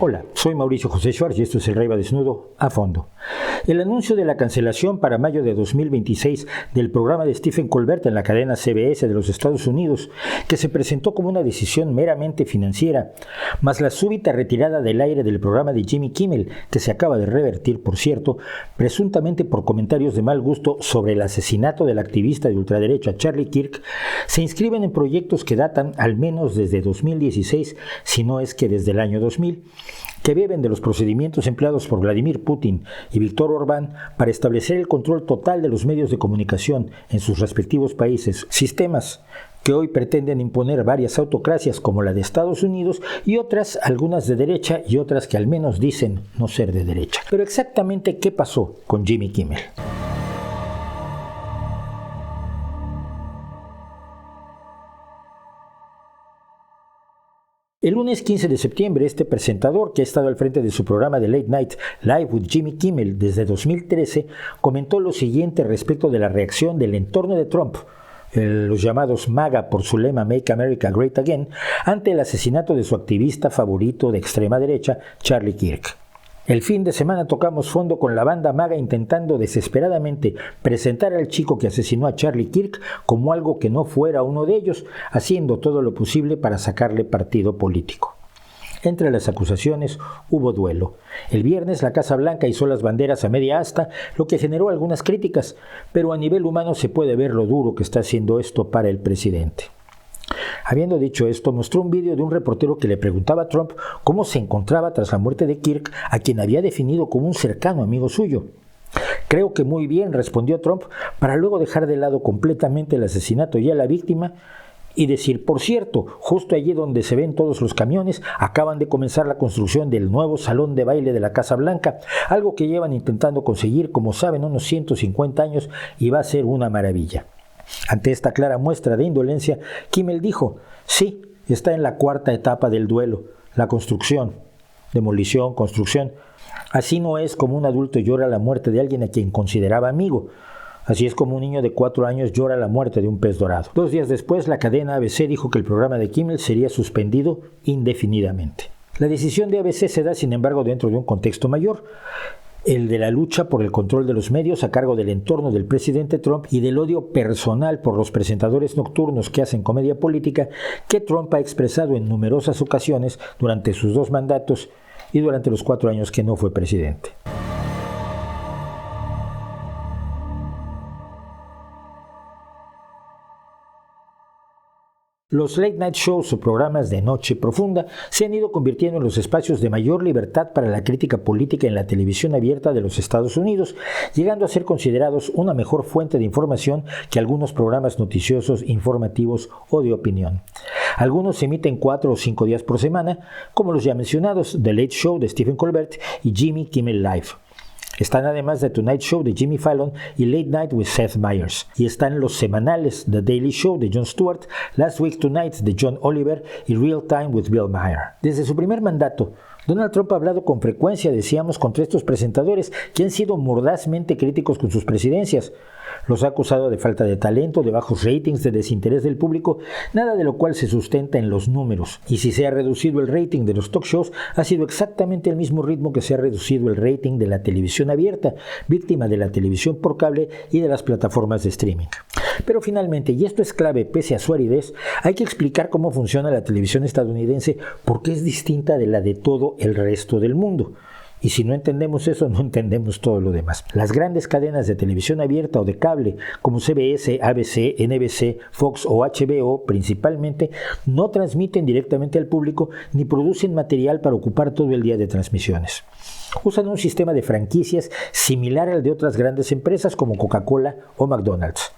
Hola, soy Mauricio José Schwartz y esto es El Rey va Desnudo a fondo. El anuncio de la cancelación para mayo de 2026 del programa de Stephen Colbert en la cadena CBS de los Estados Unidos, que se presentó como una decisión meramente financiera, más la súbita retirada del aire del programa de Jimmy Kimmel, que se acaba de revertir, por cierto, presuntamente por comentarios de mal gusto sobre el asesinato del activista de ultraderecha Charlie Kirk, se inscriben en proyectos que datan al menos desde 2016, si no es que desde el año 2000, que beben de los procedimientos empleados por Vladimir Putin y Viktor Orbán para establecer el control total de los medios de comunicación en sus respectivos países, sistemas que hoy pretenden imponer varias autocracias como la de Estados Unidos y otras, algunas de derecha y otras que al menos dicen no ser de derecha. Pero exactamente ¿qué pasó con Jimmy Kimmel? El lunes 15 de septiembre, este presentador, que ha estado al frente de su programa de Late Night Live with Jimmy Kimmel desde 2013, comentó lo siguiente respecto de la reacción del entorno de Trump, los llamados MAGA por su lema Make America Great Again, ante el asesinato de su activista favorito de extrema derecha, Charlie Kirk. El fin de semana tocamos fondo con la banda MAGA intentando desesperadamente presentar al chico que asesinó a Charlie Kirk como algo que no fuera uno de ellos, haciendo todo lo posible para sacarle partido político. Entre las acusaciones hubo duelo. El viernes la Casa Blanca izó las banderas a media asta, lo que generó algunas críticas, pero a nivel humano se puede ver lo duro que está haciendo esto para el presidente. Habiendo dicho esto, mostró un vídeo de un reportero que le preguntaba a Trump cómo se encontraba tras la muerte de Kirk, a quien había definido como un cercano amigo suyo. Creo que muy bien, respondió Trump, para luego dejar de lado completamente el asesinato y a la víctima y decir, por cierto, justo allí donde se ven todos los camiones, acaban de comenzar la construcción del nuevo salón de baile de la Casa Blanca, algo que llevan intentando conseguir, como saben, unos 150 años y va a ser una maravilla. Ante esta clara muestra de indolencia, Kimmel dijo, sí, está en la cuarta etapa del duelo, la construcción, demolición, construcción. Así no es como un adulto llora la muerte de alguien a quien consideraba amigo. Así es como un niño de 4 años llora la muerte de un pez dorado. 2 días después, la cadena ABC dijo que el programa de Kimmel sería suspendido indefinidamente. La decisión de ABC se da, sin embargo, dentro de un contexto mayor, el de la lucha por el control de los medios a cargo del entorno del presidente Trump y del odio personal por los presentadores nocturnos que hacen comedia política que Trump ha expresado en numerosas ocasiones durante sus 2 mandatos y durante los 4 años que no fue presidente. Los late night shows o programas de noche profunda se han ido convirtiendo en los espacios de mayor libertad para la crítica política en la televisión abierta de los Estados Unidos, llegando a ser considerados una mejor fuente de información que algunos programas noticiosos, informativos o de opinión. Algunos se emiten 4 o 5 días por semana, como los ya mencionados The Late Show de Stephen Colbert y Jimmy Kimmel Live. Están además The Tonight Show de Jimmy Fallon y Late Night with Seth Meyers. Y están los semanales The Daily Show de Jon Stewart, Last Week Tonight de John Oliver y Real Time with Bill Maher. Desde su primer mandato, Donald Trump ha hablado con frecuencia, decíamos, contra estos presentadores que han sido mordazmente críticos con sus presidencias. Los ha acusado de falta de talento, de bajos ratings, de desinterés del público, nada de lo cual se sustenta en los números. Y si se ha reducido el rating de los talk shows, ha sido exactamente el mismo ritmo que se ha reducido el rating de la televisión abierta, víctima de la televisión por cable y de las plataformas de streaming. Pero finalmente, y esto es clave pese a su aridez, hay que explicar cómo funciona la televisión estadounidense porque es distinta de la de todo el resto del mundo. Y si no entendemos eso, no entendemos todo lo demás. Las grandes cadenas de televisión abierta o de cable, como CBS, ABC, NBC, Fox o HBO principalmente, no transmiten directamente al público ni producen material para ocupar todo el día de transmisiones. Usan un sistema de franquicias similar al de otras grandes empresas como Coca-Cola o McDonald's.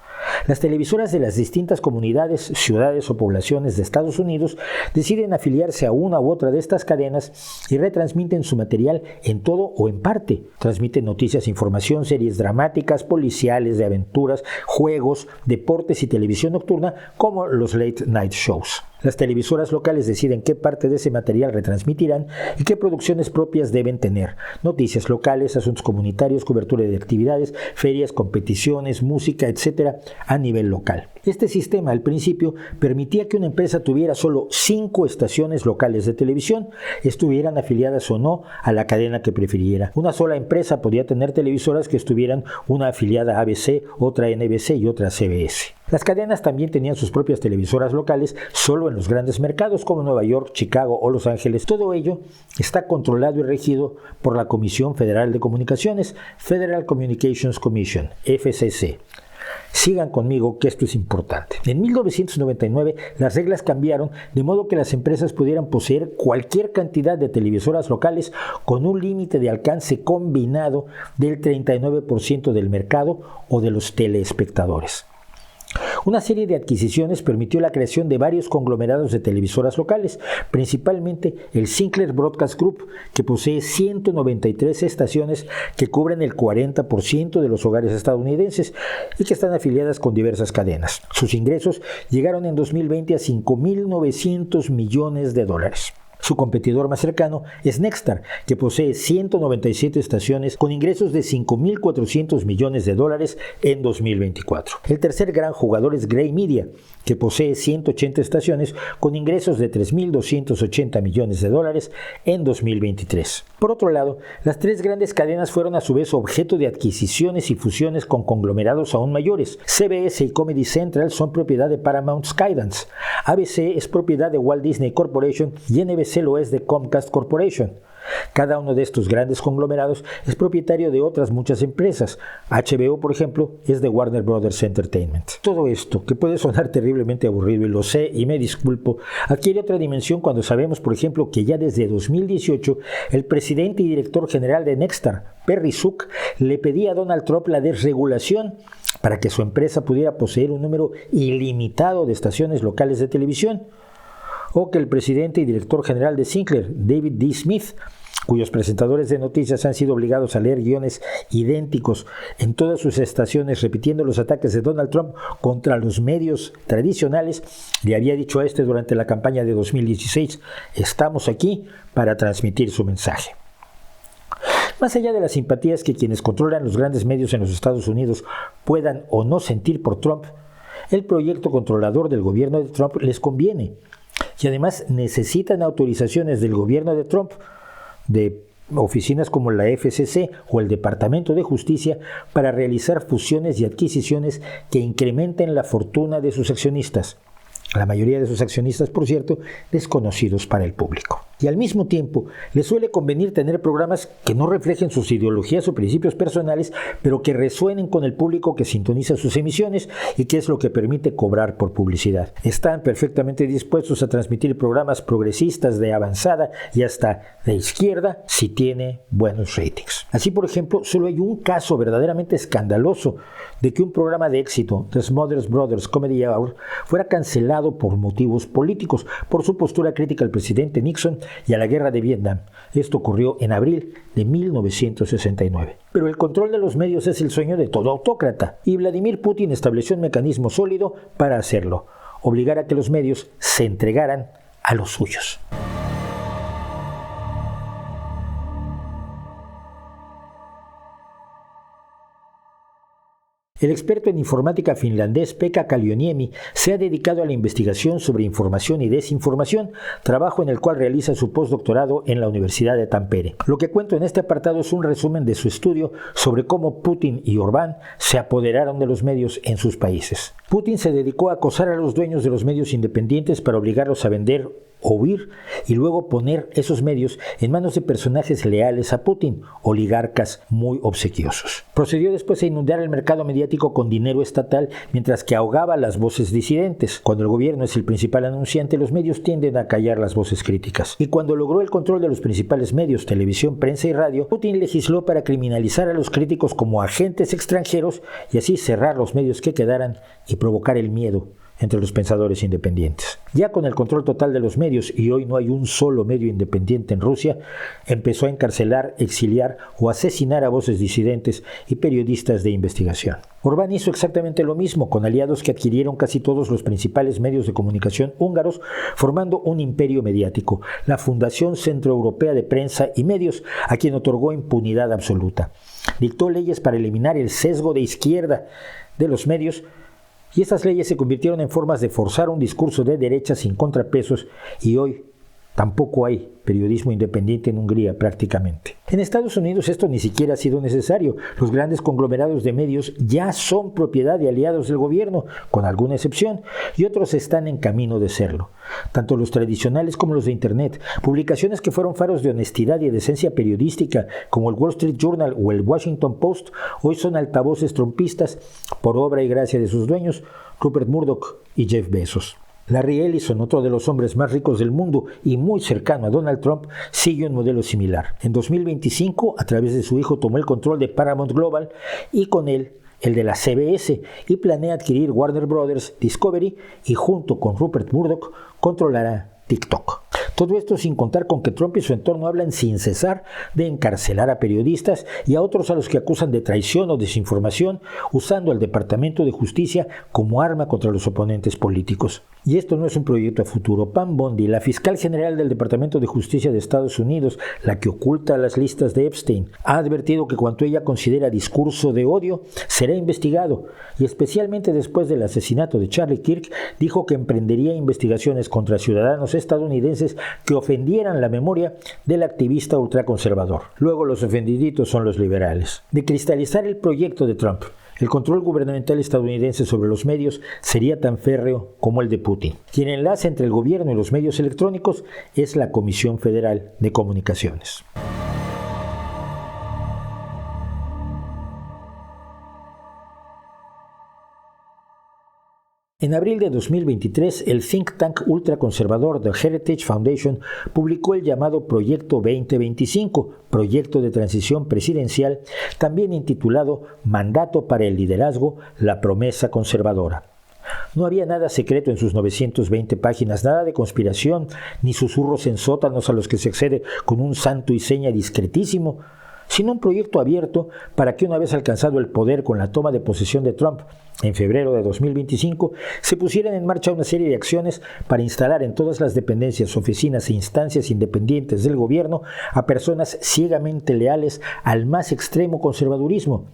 Las televisoras de las distintas comunidades, ciudades o poblaciones de Estados Unidos deciden afiliarse a una u otra de estas cadenas y retransmiten su material en todo o en parte. Transmiten noticias, información, series dramáticas, policiales, de aventuras, juegos, deportes y televisión nocturna como los late night shows. Las televisoras locales deciden qué parte de ese material retransmitirán y qué producciones propias deben tener. Noticias locales, asuntos comunitarios, cobertura de actividades, ferias, competiciones, música, etc. a nivel local. Este sistema al principio permitía que una empresa tuviera solo 5 estaciones locales de televisión, estuvieran afiliadas o no a la cadena que prefiriera. Una sola empresa podía tener televisoras que estuvieran una afiliada a ABC, otra a NBC y otra a CBS. Las cadenas también tenían sus propias televisoras locales solo en los grandes mercados como Nueva York, Chicago o Los Ángeles. Todo ello está controlado y regido por la Comisión Federal de Comunicaciones, Federal Communications Commission, FCC. Sigan conmigo que esto es importante. En 1999 las reglas cambiaron de modo que las empresas pudieran poseer cualquier cantidad de televisoras locales con un límite de alcance combinado del 39% del mercado o de los teleespectadores. Una serie de adquisiciones permitió la creación de varios conglomerados de televisoras locales, principalmente el Sinclair Broadcast Group, que posee 193 estaciones que cubren el 40% de los hogares estadounidenses y que están afiliadas con diversas cadenas. Sus ingresos llegaron en 2020 a $5.900 millones. Su competidor más cercano es Nexstar, que posee 197 estaciones con ingresos de $5.400 millones en 2024. El tercer gran jugador es Gray Media, que posee 180 estaciones con ingresos de $3.280 millones en 2023. Por otro lado, las 3 grandes cadenas fueron a su vez objeto de adquisiciones y fusiones con conglomerados aún mayores. CBS y Comedy Central son propiedad de Paramount Skydance, ABC es propiedad de Walt Disney Corporation y NBC lo es de Comcast Corporation. Cada uno de estos grandes conglomerados es propietario de otras muchas empresas. HBO, por ejemplo, es de Warner Brothers Entertainment. Todo esto, que puede sonar terriblemente aburrido, y lo sé y me disculpo, adquiere otra dimensión cuando sabemos, por ejemplo, que ya desde 2018 el presidente y director general de Nexstar, Perry Sook, le pedía a Donald Trump la desregulación para que su empresa pudiera poseer un número ilimitado de estaciones locales de televisión. O que el presidente y director general de Sinclair, David D. Smith, cuyos presentadores de noticias han sido obligados a leer guiones idénticos en todas sus estaciones repitiendo los ataques de Donald Trump contra los medios tradicionales, le había dicho a este durante la campaña de 2016, estamos aquí para transmitir su mensaje. Más allá de las simpatías que quienes controlan los grandes medios en los Estados Unidos puedan o no sentir por Trump, el proyecto controlador del gobierno de Trump les conviene. Y además necesitan autorizaciones del gobierno de Trump, de oficinas como la FCC o el Departamento de Justicia, para realizar fusiones y adquisiciones que incrementen la fortuna de sus accionistas. La mayoría de sus accionistas, por cierto, desconocidos para el público. Y al mismo tiempo, les suele convenir tener programas que no reflejen sus ideologías o principios personales, pero que resuenen con el público que sintoniza sus emisiones y que es lo que permite cobrar por publicidad. Están perfectamente dispuestos a transmitir programas progresistas, de avanzada y hasta de izquierda si tiene buenos ratings. Así, por ejemplo, solo hay un caso verdaderamente escandaloso de que un programa de éxito, The Smothers Brothers Comedy Hour, fuera cancelado por motivos políticos, por su postura crítica al presidente Nixon y a la guerra de Vietnam. Esto ocurrió en abril de 1969. Pero el control de los medios es el sueño de todo autócrata, y Vladimir Putin estableció un mecanismo sólido para hacerlo: obligar a que los medios se entregaran a los suyos. El experto en informática finlandés Pekka Kallioniemi se ha dedicado a la investigación sobre información y desinformación, trabajo en el cual realiza su postdoctorado en la Universidad de Tampere. Lo que cuento en este apartado es un resumen de su estudio sobre cómo Putin y Orbán se apoderaron de los medios en sus países. Putin se dedicó a acosar a los dueños de los medios independientes para obligarlos a vender o huir, y luego poner esos medios en manos de personajes leales a Putin, oligarcas muy obsequiosos. Procedió después a inundar el mercado mediático con dinero estatal, mientras que ahogaba las voces disidentes. Cuando el gobierno es el principal anunciante, los medios tienden a callar las voces críticas. Y cuando logró el control de los principales medios, televisión, prensa y radio, Putin legisló para criminalizar a los críticos como agentes extranjeros y así cerrar los medios que quedaran y provocar el miedo entre los pensadores independientes. Ya con el control total de los medios, y hoy no hay un solo medio independiente en Rusia, empezó a encarcelar, exiliar o asesinar a voces disidentes y periodistas de investigación. Orbán hizo exactamente lo mismo con aliados que adquirieron casi todos los principales medios de comunicación húngaros, formando un imperio mediático, la Fundación Centroeuropea de Prensa y Medios, a quien otorgó impunidad absoluta. Dictó leyes para eliminar el sesgo de izquierda de los medios, y estas leyes se convirtieron en formas de forzar un discurso de derecha sin contrapesos, y hoy tampoco hay periodismo independiente en Hungría prácticamente. En Estados Unidos esto ni siquiera ha sido necesario. Los grandes conglomerados de medios ya son propiedad de aliados del gobierno, con alguna excepción, y otros están en camino de serlo. Tanto los tradicionales como los de Internet, publicaciones que fueron faros de honestidad y decencia periodística, como el Wall Street Journal o el Washington Post, hoy son altavoces trumpistas por obra y gracia de sus dueños, Rupert Murdoch y Jeff Bezos. Larry Ellison, otro de los hombres más ricos del mundo y muy cercano a Donald Trump, sigue un modelo similar. En 2025, a través de su hijo, tomó el control de Paramount Global y con él el de la CBS, y planea adquirir Warner Brothers Discovery y junto con Rupert Murdoch controlará TikTok. Todo esto sin contar con que Trump y su entorno hablan sin cesar de encarcelar a periodistas y a otros a los que acusan de traición o desinformación, usando al Departamento de Justicia como arma contra los oponentes políticos. Y esto no es un proyecto a futuro. Pam Bondi, la fiscal general del Departamento de Justicia de Estados Unidos, la que oculta las listas de Epstein, ha advertido que cuanto ella considera discurso de odio será investigado, y especialmente después del asesinato de Charlie Kirk, dijo que emprendería investigaciones contra ciudadanos estadounidenses que ofendieran la memoria del activista ultraconservador. Luego los ofendiditos son los liberales. De cristalizar el proyecto de Trump, el control gubernamental estadounidense sobre los medios sería tan férreo como el de Putin. Quien enlaza entre el gobierno y los medios electrónicos es la Comisión Federal de Comunicaciones. En abril de 2023, el think tank ultraconservador The Heritage Foundation publicó el llamado Proyecto 2025, proyecto de transición presidencial, también intitulado Mandato para el Liderazgo, la promesa conservadora. No había nada secreto en sus 920 páginas, nada de conspiración, ni susurros en sótanos a los que se accede con un santo y seña discretísimo, sino un proyecto abierto para que una vez alcanzado el poder con la toma de posesión de Trump en febrero de 2025, se pusieran en marcha una serie de acciones para instalar en todas las dependencias, oficinas e instancias independientes del gobierno a personas ciegamente leales al más extremo conservadurismo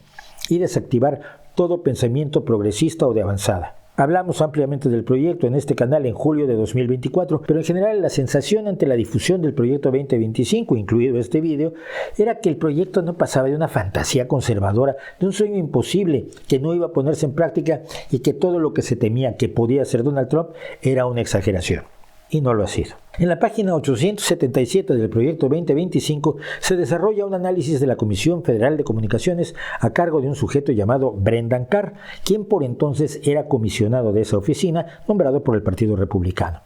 y desactivar todo pensamiento progresista o de avanzada. Hablamos ampliamente del proyecto en este canal en julio de 2024, pero en general la sensación ante la difusión del proyecto 2025, incluido este video, era que el proyecto no pasaba de una fantasía conservadora, de un sueño imposible que no iba a ponerse en práctica y que todo lo que se temía que podía hacer Donald Trump era una exageración. Y no lo ha sido. En la página 877 del proyecto 2025 se desarrolla un análisis de la Comisión Federal de Comunicaciones a cargo de un sujeto llamado Brendan Carr, quien por entonces era comisionado de esa oficina, nombrado por el Partido Republicano.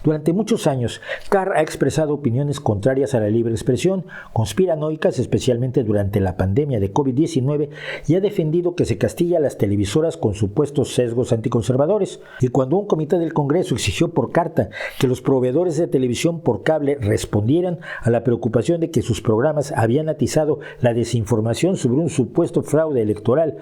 Durante muchos años, Carr ha expresado opiniones contrarias a la libre expresión, conspiranoicas, especialmente durante la pandemia de COVID-19, y ha defendido que se castiga a las televisoras con supuestos sesgos anticonservadores. Y cuando un comité del Congreso exigió por carta que los proveedores de televisión por cable respondieran a la preocupación de que sus programas habían atizado la desinformación sobre un supuesto fraude electoral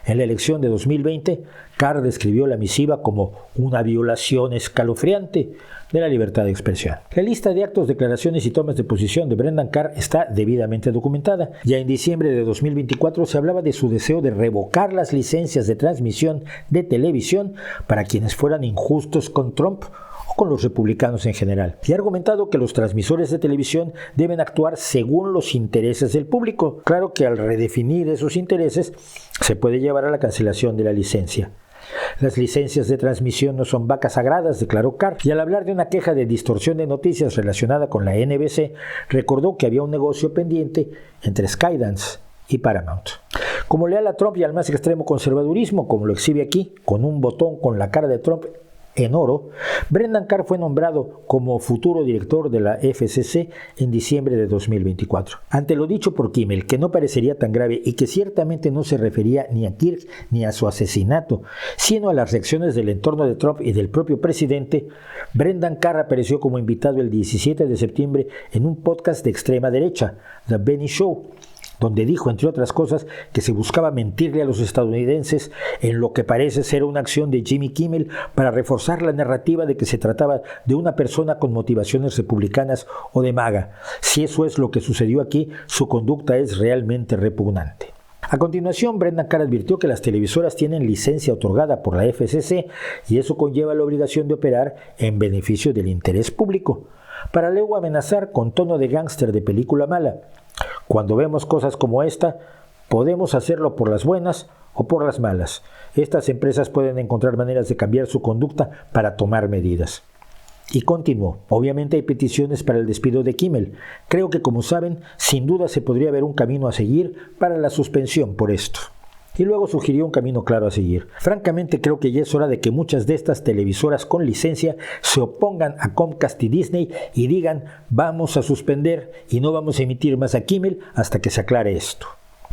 en la elección de 2020, Carr describió la misiva como una violación escalofriante de la libertad de expresión. La lista de actos, declaraciones y tomas de posición de Brendan Carr está debidamente documentada. Ya en diciembre de 2024 se hablaba de su deseo de revocar las licencias de transmisión de televisión para quienes fueran injustos con Trump o con los republicanos en general, y ha argumentado que los transmisores de televisión deben actuar según los intereses del público. Claro que al redefinir esos intereses se puede llevar a la cancelación de la licencia. Las licencias de transmisión no son vacas sagradas, declaró Carr, y al hablar de una queja de distorsión de noticias relacionada con la NBC, recordó que había un negocio pendiente entre Skydance y Paramount. Como leal a Trump y al más extremo conservadurismo, como lo exhibe aquí, con un botón con la cara de Trump en oro, Brendan Carr fue nombrado como futuro director de la FCC en diciembre de 2024. Ante lo dicho por Kimmel, que no parecería tan grave y que ciertamente no se refería ni a Kirk ni a su asesinato, sino a las reacciones del entorno de Trump y del propio presidente, Brendan Carr apareció como invitado el 17 de septiembre en un podcast de extrema derecha, The Benny Show, donde dijo, entre otras cosas, que se buscaba mentirle a los estadounidenses en lo que parece ser una acción de Jimmy Kimmel para reforzar la narrativa de que se trataba de una persona con motivaciones republicanas o de MAGA. Si eso es lo que sucedió aquí, su conducta es realmente repugnante. A continuación, Brendan Carr advirtió que las televisoras tienen licencia otorgada por la FCC y eso conlleva la obligación de operar en beneficio del interés público, para luego amenazar con tono de gángster de película mala. Cuando vemos cosas como esta, podemos hacerlo por las buenas o por las malas. Estas empresas pueden encontrar maneras de cambiar su conducta para tomar medidas. Y continuó, obviamente hay peticiones para el despido de Kimmel. Creo que, como saben, sin duda se podría ver un camino a seguir para la suspensión por esto. Y luego sugirió un camino claro a seguir. Francamente creo que ya es hora de que muchas de estas televisoras con licencia se opongan a Comcast y Disney y digan vamos a suspender y no vamos a emitir más a Kimmel hasta que se aclare esto.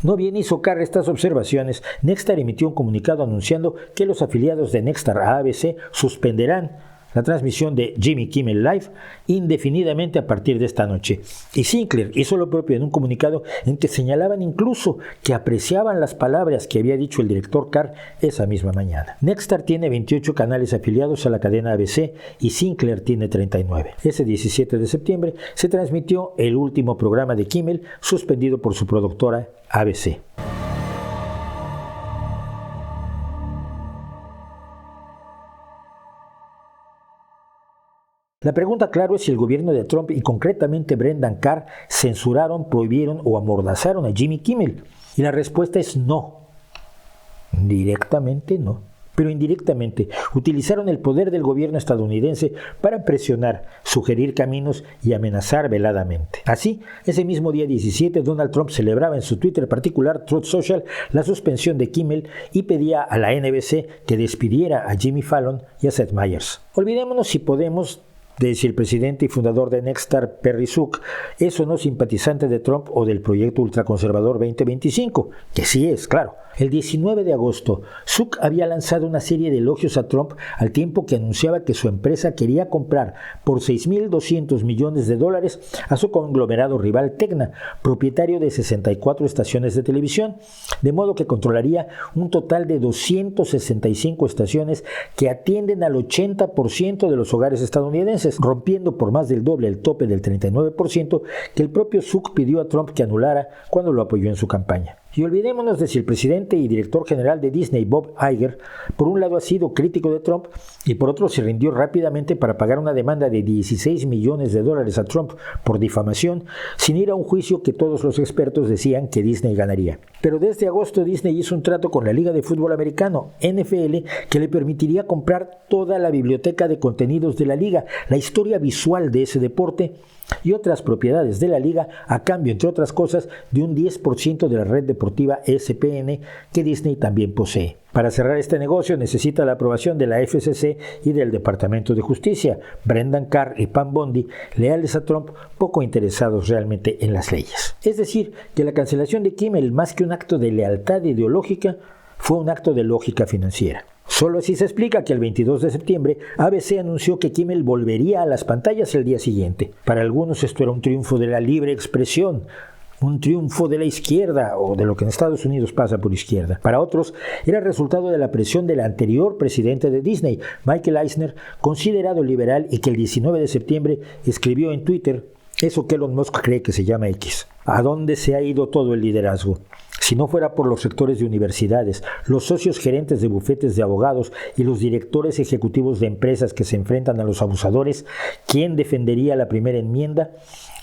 No bien hizo Carr estas observaciones, Nexstar emitió un comunicado anunciando que los afiliados de Nexstar a ABC suspenderán la transmisión de Jimmy Kimmel Live indefinidamente a partir de esta noche. Y Sinclair hizo lo propio en un comunicado en que señalaban incluso que apreciaban las palabras que había dicho el director Carr esa misma mañana. Nexstar tiene 28 canales afiliados a la cadena ABC y Sinclair tiene 39. Ese 17 de septiembre se transmitió el último programa de Kimmel suspendido por su productora ABC. La pregunta, claro, es si el gobierno de Trump y concretamente Brendan Carr censuraron, prohibieron o amordazaron a Jimmy Kimmel. Y la respuesta es no. Directamente no. Pero indirectamente utilizaron el poder del gobierno estadounidense para presionar, sugerir caminos y amenazar veladamente. Así, ese mismo día 17, Donald Trump celebraba en su Twitter particular, Truth Social, la suspensión de Kimmel y pedía a la NBC que despidiera a Jimmy Fallon y a Seth Meyers. Olvidémonos, si podemos, de si el presidente y fundador de Nexstar, Perry Sook, es o no simpatizante de Trump o del proyecto ultraconservador 2025, que sí es, claro. El 19 de agosto, Sook había lanzado una serie de elogios a Trump al tiempo que anunciaba que su empresa quería comprar por $6.200 millones a su conglomerado rival Tegna, propietario de 64 estaciones de televisión, de modo que controlaría un total de 265 estaciones que atienden al 80% de los hogares estadounidenses, rompiendo por más del doble el tope del 39% que el propio Sook pidió a Trump que anulara cuando lo apoyó en su campaña. Y olvidémonos de si el presidente y director general de Disney, Bob Iger, por un lado ha sido crítico de Trump y por otro se rindió rápidamente para pagar una demanda de $16 millones a Trump por difamación, sin ir a un juicio que todos los expertos decían que Disney ganaría. Pero desde agosto Disney hizo un trato con la Liga de Fútbol Americano, NFL, que le permitiría comprar toda la biblioteca de contenidos de la liga, la historia visual de ese deporte y otras propiedades de la liga a cambio, entre otras cosas, de un 10% de la red deportiva ESPN que Disney también posee. Para cerrar este negocio necesita la aprobación de la FCC y del Departamento de Justicia. Brendan Carr y Pam Bondi, leales a Trump, poco interesados realmente en las leyes. Es decir, que la cancelación de Kimmel, más que un acto de lealtad ideológica, fue un acto de lógica financiera. Solo así se explica que el 22 de septiembre ABC anunció que Kimmel volvería a las pantallas el día siguiente. Para algunos esto era un triunfo de la libre expresión, un triunfo de la izquierda o de lo que en Estados Unidos pasa por izquierda. Para otros era resultado de la presión del anterior presidente de Disney, Michael Eisner, considerado liberal y que el 19 de septiembre escribió en Twitter eso que Elon Musk cree que se llama X. ¿A dónde se ha ido todo el liderazgo? Si no fuera por los rectores de universidades, los socios gerentes de bufetes de abogados y los directores ejecutivos de empresas que se enfrentan a los abusadores, ¿quién defendería la primera enmienda?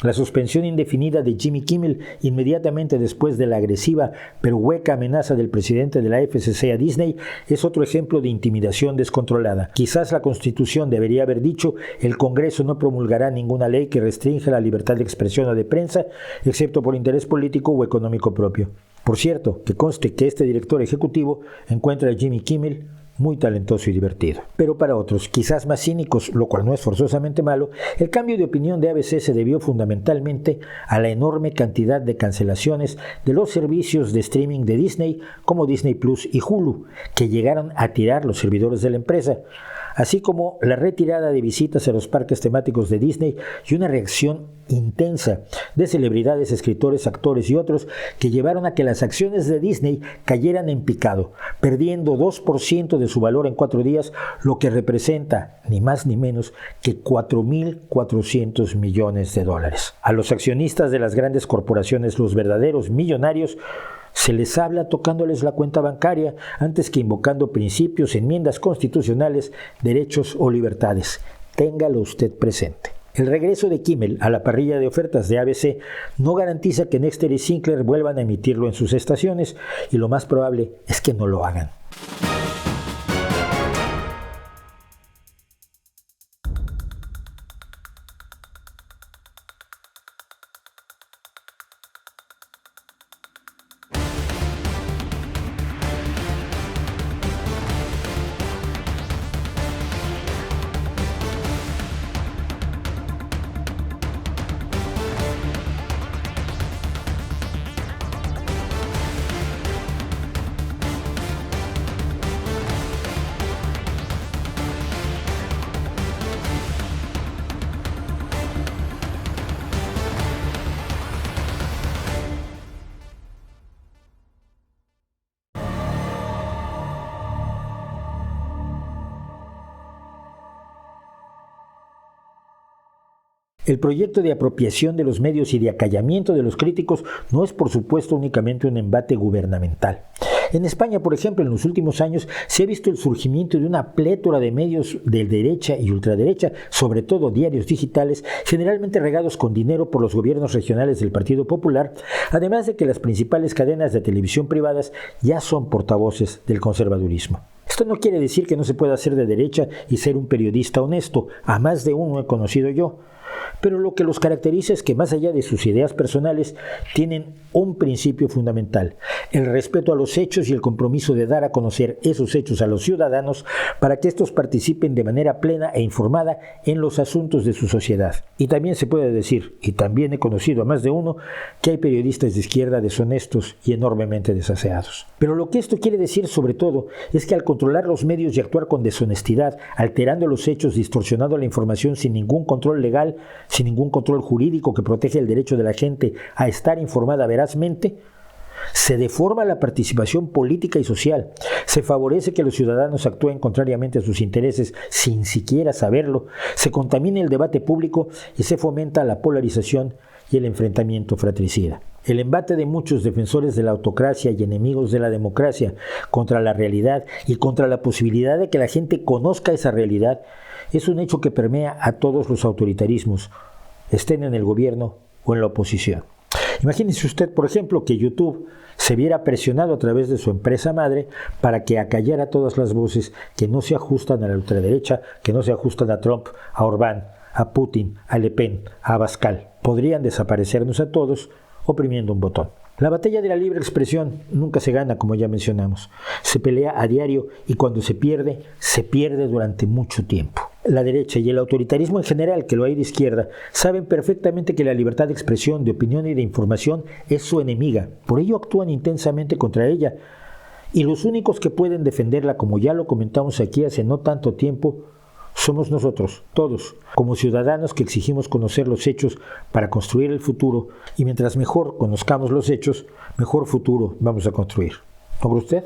La suspensión indefinida de Jimmy Kimmel inmediatamente después de la agresiva pero hueca amenaza del presidente de la FCC a Disney es otro ejemplo de intimidación descontrolada. Quizás la Constitución debería haber dicho: el Congreso no promulgará ninguna ley que restrinja la libertad de expresión o de prensa, excepto por interés político o económico propio. Por cierto, que conste que este director ejecutivo encuentra a Jimmy Kimmel muy talentoso y divertido. Pero para otros, quizás más cínicos, lo cual no es forzosamente malo, el cambio de opinión de ABC se debió fundamentalmente a la enorme cantidad de cancelaciones de los servicios de streaming de Disney como Disney Plus y Hulu, que llegaron a tirar los servidores de la empresa, así como la retirada de visitas a los parques temáticos de Disney y una reacción intensa de celebridades, escritores, actores y otros que llevaron a que las acciones de Disney cayeran en picado, perdiendo 2% de su valor en 4 días, lo que representa ni más ni menos que $4.400 millones. A los accionistas de las grandes corporaciones, los verdaderos millonarios, se les habla tocándoles la cuenta bancaria antes que invocando principios, enmiendas constitucionales, derechos o libertades. Téngalo usted presente. El regreso de Kimmel a la parrilla de ofertas de ABC no garantiza que Nexter y Sinclair vuelvan a emitirlo en sus estaciones, y lo más probable es que no lo hagan. El proyecto de apropiación de los medios y de acallamiento de los críticos no es, por supuesto, únicamente un embate gubernamental. En España, por ejemplo, en los últimos años se ha visto el surgimiento de una plétora de medios de derecha y ultraderecha, sobre todo diarios digitales, generalmente regados con dinero por los gobiernos regionales del Partido Popular, además de que las principales cadenas de televisión privadas ya son portavoces del conservadurismo. Esto no quiere decir que no se pueda ser de derecha y ser un periodista honesto, a más de uno he conocido yo. Pero lo que los caracteriza es que, más allá de sus ideas personales, tienen un principio fundamental: el respeto a los hechos y el compromiso de dar a conocer esos hechos a los ciudadanos para que estos participen de manera plena e informada en los asuntos de su sociedad. Y también se puede decir, y también he conocido a más de uno, que hay periodistas de izquierda deshonestos y enormemente desaseados. Pero lo que esto quiere decir sobre todo es que al controlar los medios y actuar con deshonestidad, alterando los hechos, distorsionando la información sin ningún control legal, sin ningún control jurídico que protege el derecho de la gente a estar informada verazmente, se deforma la participación política y social, se favorece que los ciudadanos actúen contrariamente a sus intereses sin siquiera saberlo, se contamina el debate público y se fomenta la polarización y el enfrentamiento fratricida. El embate de muchos defensores de la autocracia y enemigos de la democracia contra la realidad y contra la posibilidad de que la gente conozca esa realidad es un hecho que permea a todos los autoritarismos, estén en el gobierno o en la oposición. Imagínese usted, por ejemplo, que YouTube se viera presionado a través de su empresa madre para que acallara todas las voces que no se ajustan a la ultraderecha, que no se ajustan a Trump, a Orbán, a Putin, a Le Pen, a Abascal. Podrían desaparecernos a todos oprimiendo un botón. La batalla de la libre expresión nunca se gana, como ya mencionamos. Se pelea a diario y cuando se pierde durante mucho tiempo. La derecha y el autoritarismo en general, que lo hay de izquierda, saben perfectamente que la libertad de expresión, de opinión y de información es su enemiga. Por ello actúan intensamente contra ella. Y los únicos que pueden defenderla, como ya lo comentamos aquí hace no tanto tiempo, somos nosotros, todos, como ciudadanos que exigimos conocer los hechos para construir el futuro, y mientras mejor conozcamos los hechos, mejor futuro vamos a construir. ¿No cree usted?